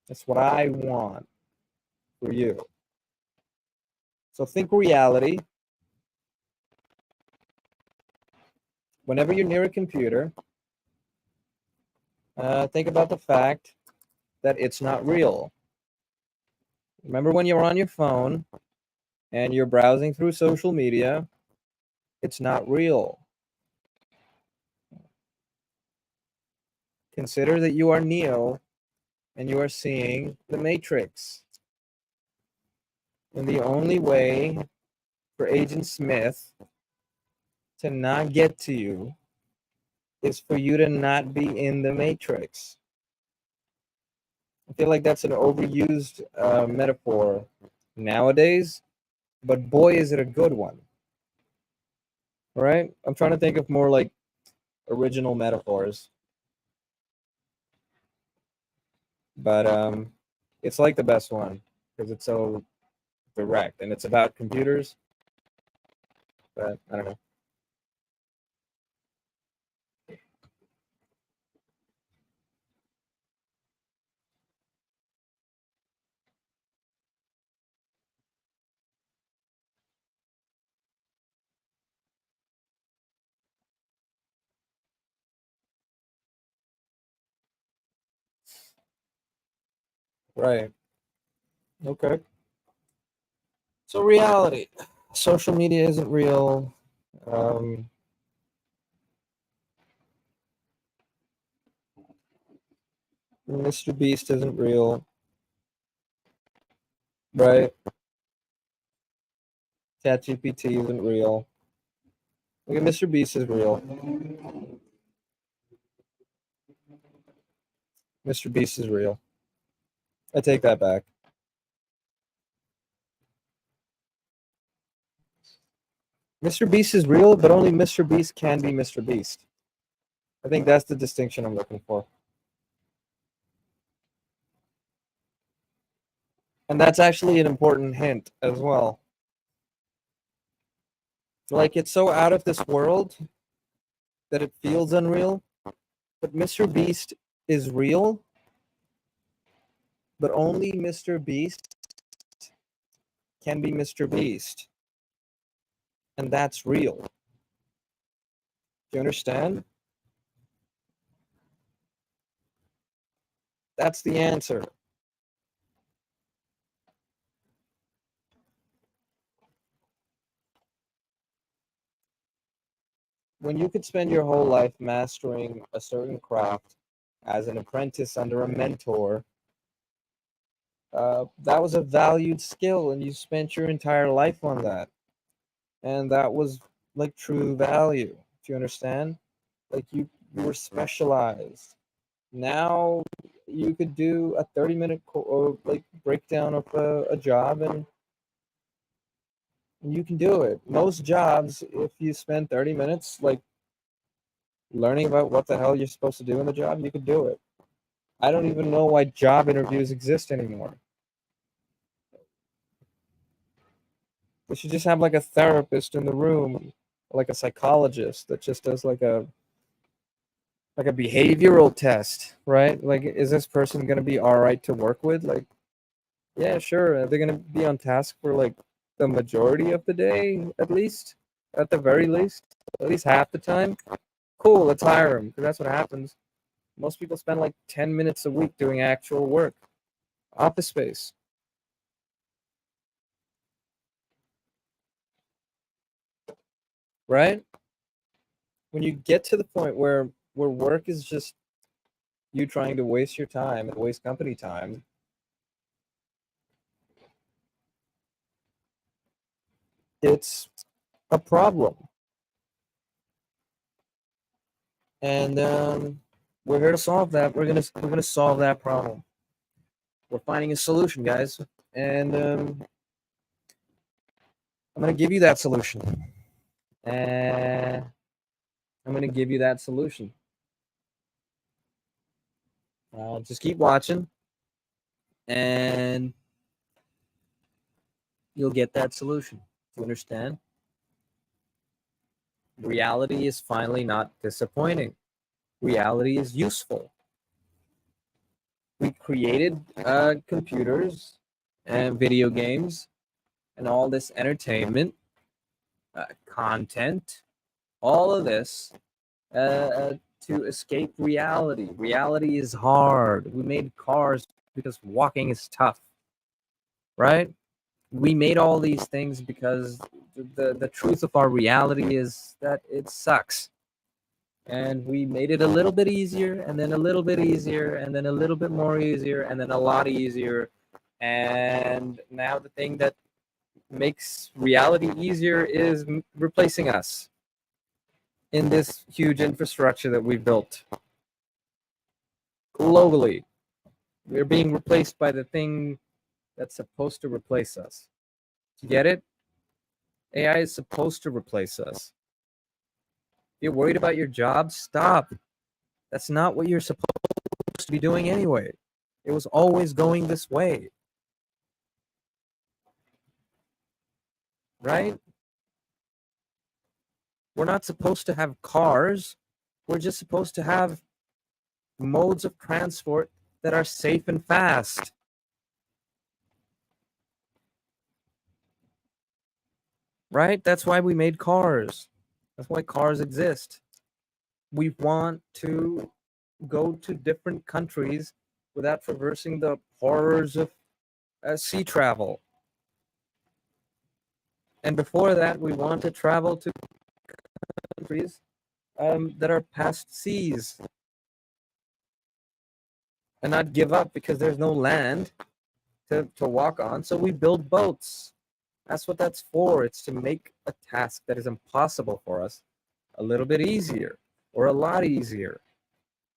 That's what I want for you. So think reality. Whenever you're near a computer, think about the fact that it's not real. Remember when you're on your phone and you're browsing through social media, it's not real. Consider that you are Neo and you are seeing the Matrix. And the only way for Agent Smith to not get to you is for you to not be in the Matrix. I feel like that's an overused metaphor nowadays, but boy, is it a good one. Right? I'm trying to think of more like original metaphors. But it's like the best one because it's so direct and it's about computers. But I don't know. Right. Okay. So reality. Social media isn't real. Um, Mr. Beast isn't real. Right. ChatGPT isn't real. Look at Mr. Beast is real. Mr. Beast is real. I take that back. Mr. Beast is real, but only Mr. Beast can be Mr. Beast. I think that's the distinction I'm looking for. And that's actually an important hint as well. Like, it's so out of this world that it feels unreal, but Mr. Beast is real, but only Mr. Beast can be Mr. Beast. And that's real. Do you understand? That's the answer. When you could spend your whole life mastering a certain craft as an apprentice under a mentor, that was a valued skill, and you spent your entire life on that. And that was like true value. Do you understand? Like you were specialized. Now you could do a 30-minute like breakdown of a job, and you can do it. Most jobs, if you spend 30 minutes like learning about what the hell you're supposed to do in the job, you could do it. I don't even know why job interviews exist anymore. We should just have like a therapist in the room, like a psychologist that just does like a behavioral test, right? Like, is this person gonna be all right to work with? Like, yeah, sure. Are they gonna be on task for like the majority of the day, at the very least, at least half the time? Cool, let's hire them because that's what happens. Most people spend like 10 minutes a week doing actual work, office space, right? When you get to the point where work is just you trying to waste your time and waste company time, it's a problem. And we're here to solve that. We're gonna solve that problem. We're finding a solution, guys, and I'm gonna give you that solution. And I'm gonna give you that solution. Just keep watching, and you'll get that solution. Do you understand? Reality is finally not disappointing. Reality is useful. We created computers and video games and all this entertainment, content, all of this to escape reality. Reality is hard. We made cars because walking is tough, right? We made all these things because the truth of our reality is that it sucks. And we made it a little bit easier, and then a little bit easier, and then a little bit more easier, and then a lot easier. And now the thing that makes reality easier is replacing us in this huge infrastructure that we've built globally. We're being replaced by the thing that's supposed to replace us. You get it? AI is supposed to replace us. If you're worried about your job, stop. That's not what you're supposed to be doing anyway. It was always going this way, right? We're not supposed to have cars. We're just supposed to have modes of transport that are safe and fast. Right? That's why we made cars. That's why cars exist. We want to go to different countries without traversing the horrors of sea travel. And before that, we want to travel to countries that are past seas and not give up because there's no land to walk on. So we build boats. That's what that's for. It's to make a task that is impossible for us a little bit easier or a lot easier.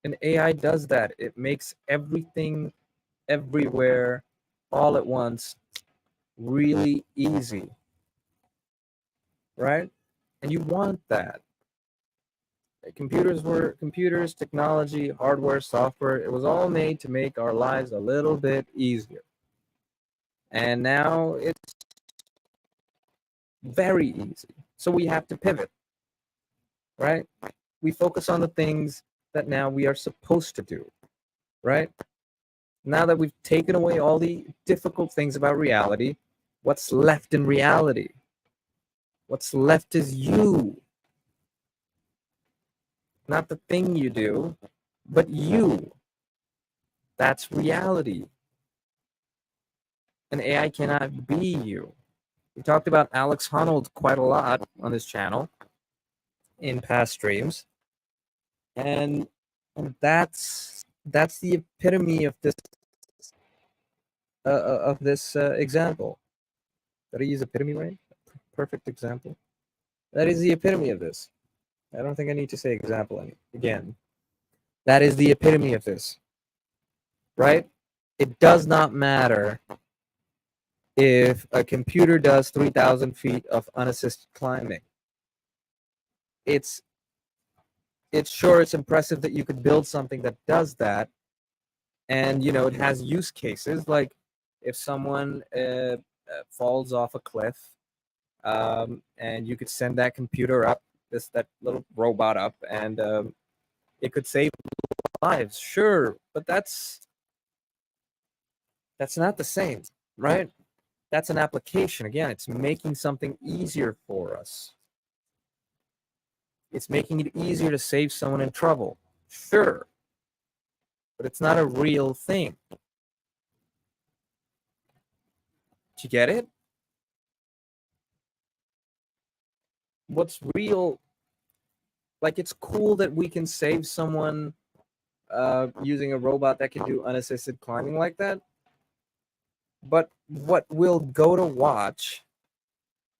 And AI does that. It makes everything everywhere all at once really easy. Right? And you want that. Computers, technology, hardware, software. It was all made to make our lives a little bit easier. And now it's very easy. So we have to pivot, right? We focus on the things that now we are supposed to do, right? Now that we've taken away all the difficult things about reality, what's left in reality? What's left is you. Not the thing you do, but you. That's reality. And AI cannot be you. We talked about Alex Honnold quite a lot on this channel in past streams. And that's the epitome of this example. Did I use epitome right? Perfect example. That is the epitome of this. I don't think I need to say example again. That is the epitome of this, right? It does not matter if a computer does 3,000 feet of unassisted climbing. It's sure, it's impressive that you could build something that does that, and it has use cases like if someone falls off a cliff, and you could send that computer up, that little robot up, and it could save lives, sure, but that's not the same, right? That's an application. Again, it's making something easier for us. It's making it easier to save someone in trouble, sure, but it's not a real thing. Do you get it? What's real, like, it's cool that we can save someone using a robot that can do unassisted climbing like that, but what we'll go to watch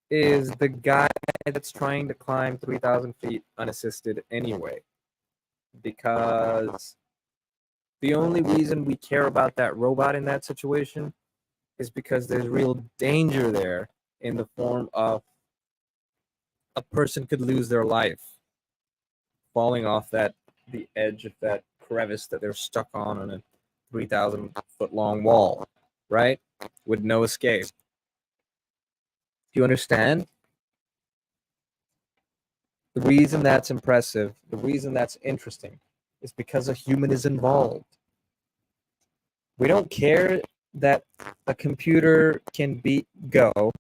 is the guy that's trying to climb 3,000 feet unassisted anyway, because the only reason we care about that robot in that situation is because there's real danger there, in the form of a person could lose their life falling off the edge of that crevice that they're stuck on a 3,000-foot long wall, right? With no escape. Do you understand? The reason that's impressive, the reason that's interesting, is because a human is involved. We don't care that a computer can beat Go,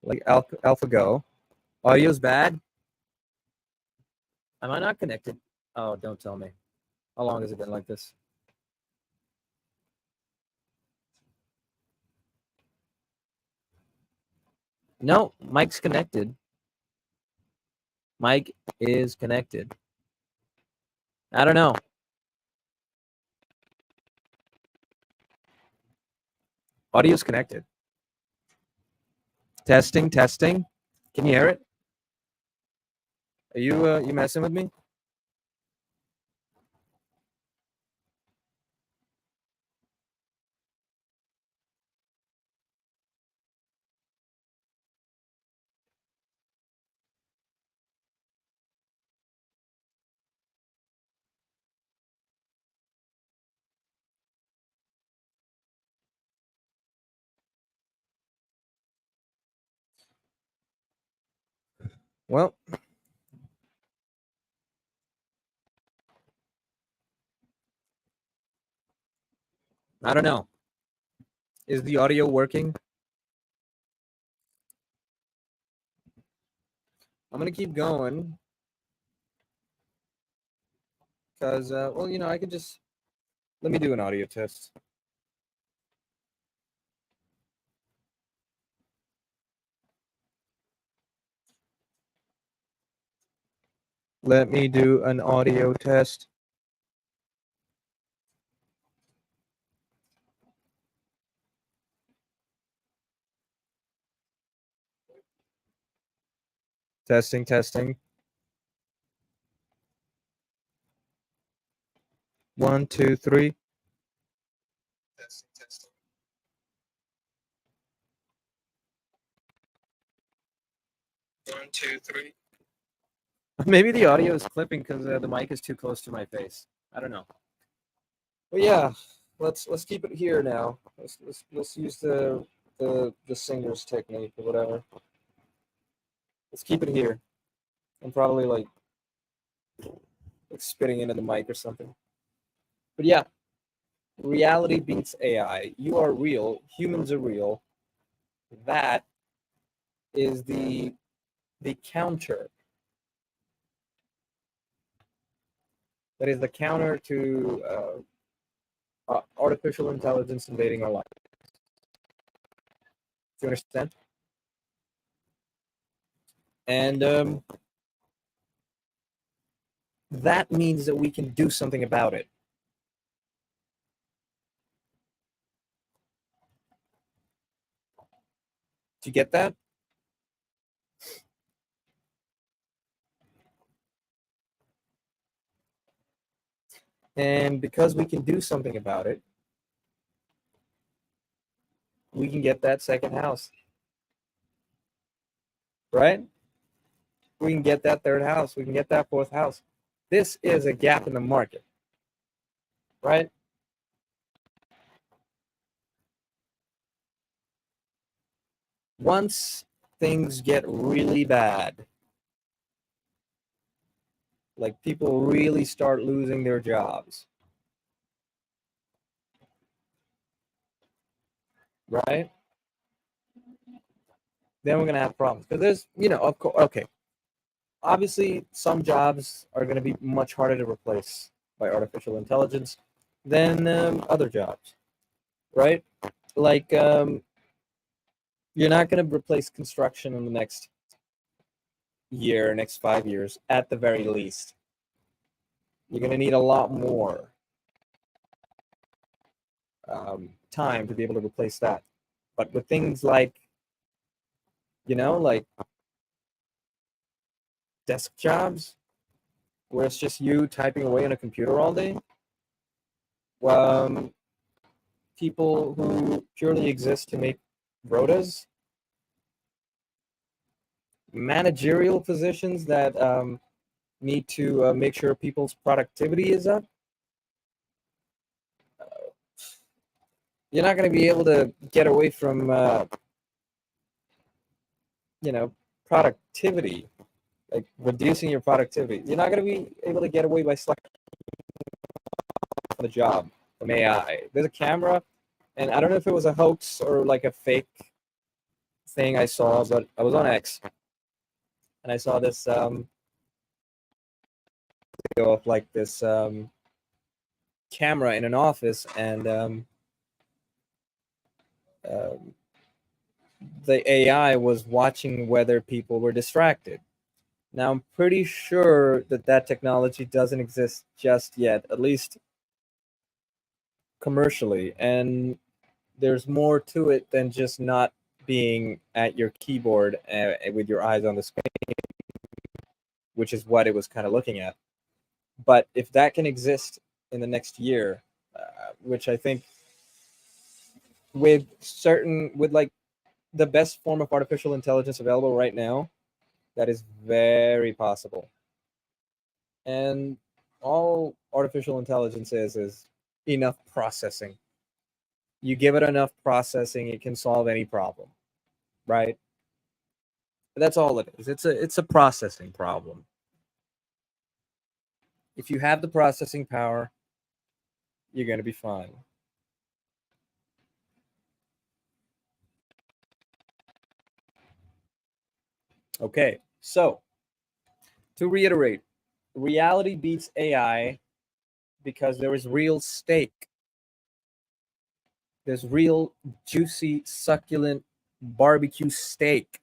like AlphaGo. Audio's bad. Am I not connected? Oh, don't tell me. How long has it been like this? No, Mike's connected. Mike is connected. I don't know. Audio's connected. Testing, testing. Can you hear it? Are you messing with me? Well, I don't know. Is the audio working? I'm gonna keep going because, well, I could just let me do an audio test. Let me do an audio test. Testing, testing. 1, 2, 3. Testing, testing. One, two, three. Maybe the audio is clipping because the mic is too close to my face. I don't know. But yeah, let's keep it here now. Let's use the singer's technique or whatever. Let's keep it here. I'm probably like spitting into the mic or something. But yeah, reality beats AI. You are real. Humans are real. That is the counter. That is the counter to artificial intelligence invading our life. Do you understand? And that means that we can do something about it. Do you get that? And because we can do something about it, we can get that second house, right? We can get that third house. We can get that fourth house. This is a gap in the market, right? Once things get really bad, like people really start losing their jobs, right? Then we're going to have problems. Because there's, of course, okay, obviously some jobs are going to be much harder to replace by artificial intelligence than other jobs, right? Like, you're not going to replace construction in the next year, next 5 years, at the very least. You're going to need a lot more time to be able to replace that. But with things like, like desk jobs, where it's just you typing away on a computer all day, um, people who purely exist to make rotas, managerial positions that need to make sure people's productivity is up. You're not going to be able to get away from, productivity, like reducing your productivity. You're not going to be able to get away by selecting the job from AI. There's a camera, and I don't know if it was a hoax or like a fake thing I saw, but I was on X and I saw this video of like this camera in an office, and um, the AI was watching whether people were distracted. Now, I'm pretty sure that that technology doesn't exist just yet, at least commercially. And there's more to it than just not being at your keyboard with your eyes on the screen, which is what it was kind of looking at. But if that can exist in the next year, which I think with like the best form of artificial intelligence available right now, that is very possible. And all artificial intelligence is enough processing. You give it enough processing, it can solve any problem, right? That's all it is. It's a processing problem. If you have the processing power, you're going to be fine. Okay, so to reiterate, reality beats AI because there is real steak. There's real juicy, succulent barbecue steak,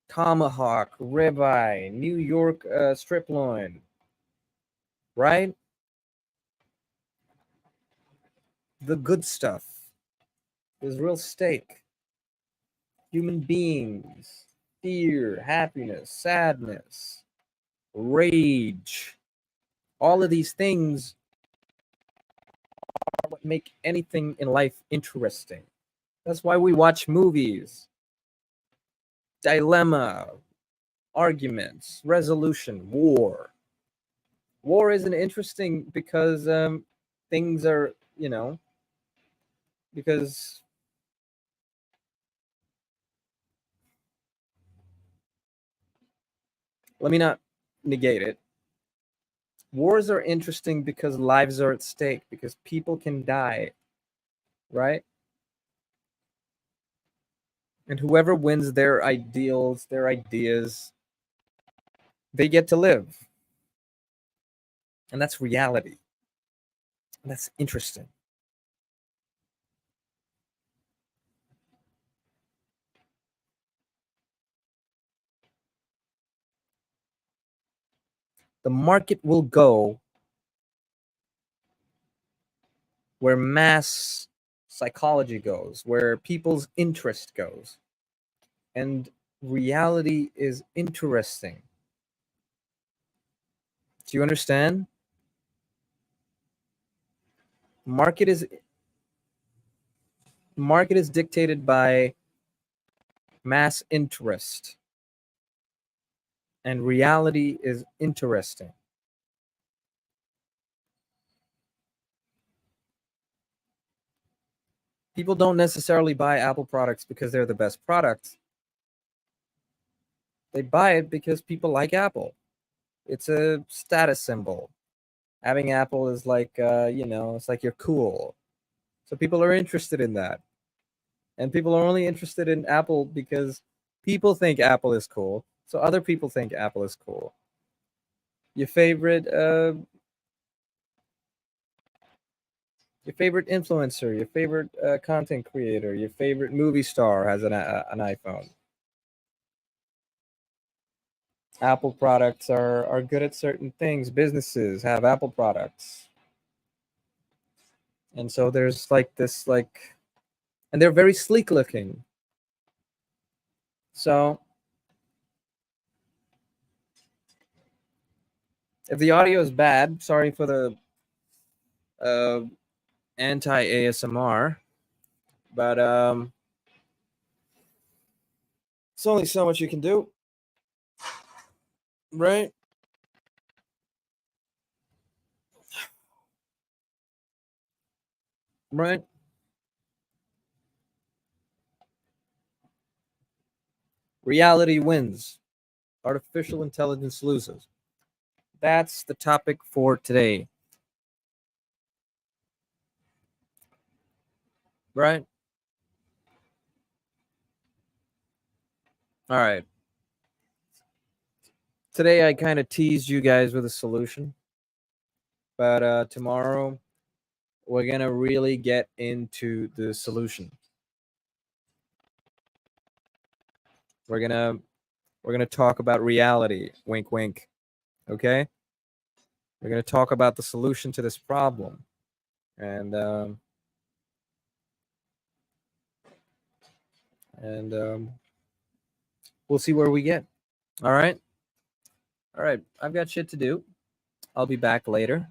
tomahawk, ribeye, New York strip loin, right? The good stuff. There's real steak. Human beings, fear, happiness, sadness, rage. All of these things are what make anything in life interesting. That's why we watch movies. Dilemma, arguments, resolution, war. War isn't interesting because things are, because let me not negate it. Wars are interesting because lives are at stake, because people can die, right? And whoever wins their ideals, their ideas, they get to live. And that's reality. And that's interesting. The market will go where mass psychology goes, where people's interest goes. And reality is interesting. Do you understand? Market is dictated by mass interest, and reality is interesting. People don't necessarily buy Apple products because they're the best products. They buy it because people like Apple. It's a status symbol. Having Apple is like, it's like you're cool. So people are interested in that. And people are only interested in Apple because people think Apple is cool. So other people think Apple is cool. Your favorite influencer, your favorite content creator, your favorite movie star has an iPhone. Apple products are good at certain things. Businesses have Apple products. And so there's like this and they're very sleek looking. So if the audio is bad, sorry for the uh, anti ASMR, but it's only so much you can do, right? Right. Reality wins. Artificial intelligence loses. That's the topic for today. Right? All right. Today I kind of teased you guys with a solution, but tomorrow we're going to really get into the solution. We're going to talk about reality. Wink wink. Okay? We're going to talk about the solution to this problem. And we'll see where we get. All right. All right. I've got shit to do. I'll be back later.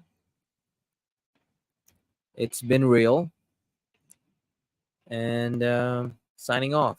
It's been real. And signing off.